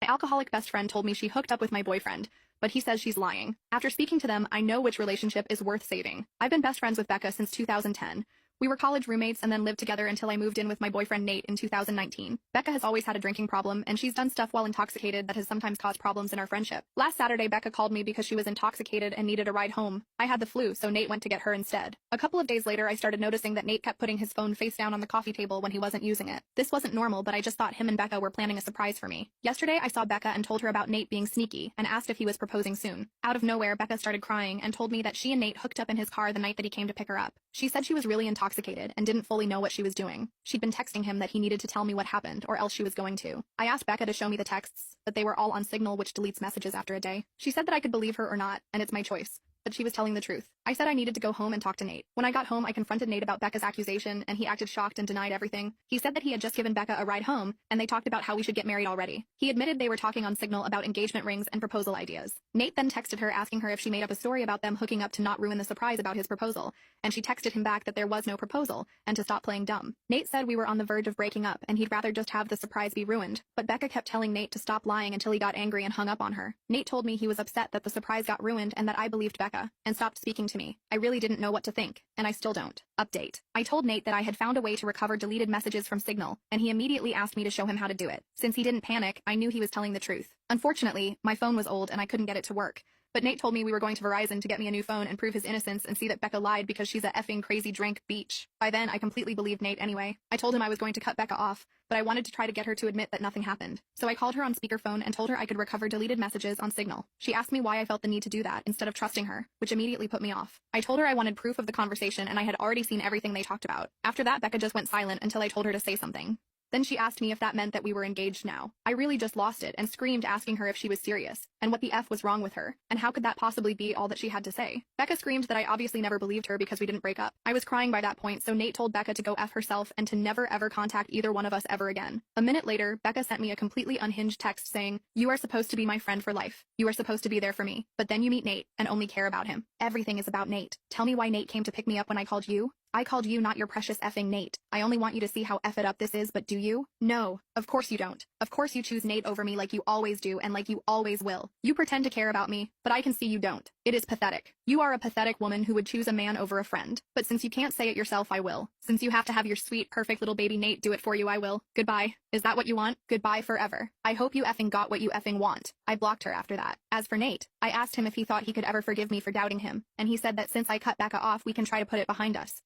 My alcoholic best friend told me she hooked up with my boyfriend, but he says she's lying. After speaking to them, I know which relationship is worth saving. I've been best friends with Becca since 2010. We were college roommates and then lived together until I moved in with my boyfriend Nate in 2019. Becca has always had a drinking problem, and she's done stuff while intoxicated that has sometimes caused problems in our friendship. Last Saturday, Becca called me because she was intoxicated and needed a ride home. I had the flu, so Nate went to get her instead. A couple of days later, I started noticing that Nate kept putting his phone face down on the coffee table when he wasn't using it. This wasn't normal, but I just thought him and Becca were planning a surprise for me. Yesterday, I saw Becca and told her about Nate being sneaky and asked if he was proposing soon. Out of nowhere, Becca started crying and told me that she and Nate hooked up in his car the night that he came to pick her up. She said she was really intoxicated and didn't fully know what she was doing. She'd been texting him that he needed to tell me what happened or else she was going to. I asked Becca to show me the texts, but they were all on Signal, which deletes messages after a day. She said that I could believe her or not, and it's my choice. But she was telling the truth. I said I needed to go home and talk to Nate. When I got home, I confronted Nate about Becca's accusation, and he acted shocked and denied everything. He said that he had just given Becca a ride home, and they talked about how we should get married already. He admitted they were talking on Signal about engagement rings and proposal ideas. Nate then texted her asking her if she made up a story about them hooking up to not ruin the surprise about his proposal, and she texted him back that there was no proposal, and to stop playing dumb. Nate said we were on the verge of breaking up, and he'd rather just have the surprise be ruined, but Becca kept telling Nate to stop lying until he got angry and hung up on her. Nate told me he was upset that the surprise got ruined and that I believed Becca, and stopped speaking to me. I really didn't know what to think, and I still don't. Update. I told Nate that I had found a way to recover deleted messages from Signal, and he immediately asked me to show him how to do it. Since he didn't panic, I knew he was telling the truth. Unfortunately, my phone was old and I couldn't get it to work. But Nate told me we were going to Verizon to get me a new phone and prove his innocence and see that Becca lied because she's a effing crazy drink beach. By then, I completely believed Nate anyway. I told him I was going to cut Becca off, but I wanted to try to get her to admit that nothing happened. So I called her on speakerphone and told her I could recover deleted messages on Signal. She asked me why I felt the need to do that instead of trusting her, which immediately put me off. I told her I wanted proof of the conversation and I had already seen everything they talked about. After that, Becca just went silent until I told her to say something. Then she asked me if that meant that we were engaged now. I really just lost it and screamed asking her if she was serious, and what the F was wrong with her, and how could that possibly be all that she had to say. Becca screamed that I obviously never believed her because we didn't break up. I was crying by that point, so Nate told Becca to go F herself and to never ever contact either one of us ever again. A minute later, Becca sent me a completely unhinged text saying, "You are supposed to be my friend for life. You are supposed to be there for me. But then you meet Nate and only care about him. Everything is about Nate. Tell me why Nate came to pick me up when I called you. I called you, not your precious effing Nate. I only want you to see how effed up this is, but do you? No. Of course you don't. Of course you choose Nate over me like you always do and like you always will. You pretend to care about me, but I can see you don't. It is pathetic. You are a pathetic woman who would choose a man over a friend. But since you can't say it yourself, I will. Since you have to have your sweet, perfect little baby Nate do it for you, I will. Goodbye. Is that what you want? Goodbye forever. I hope you effing got what you effing want." I blocked her after that. As for Nate, I asked him if he thought he could ever forgive me for doubting him, and he said that since I cut Becca off, we can try to put it behind us.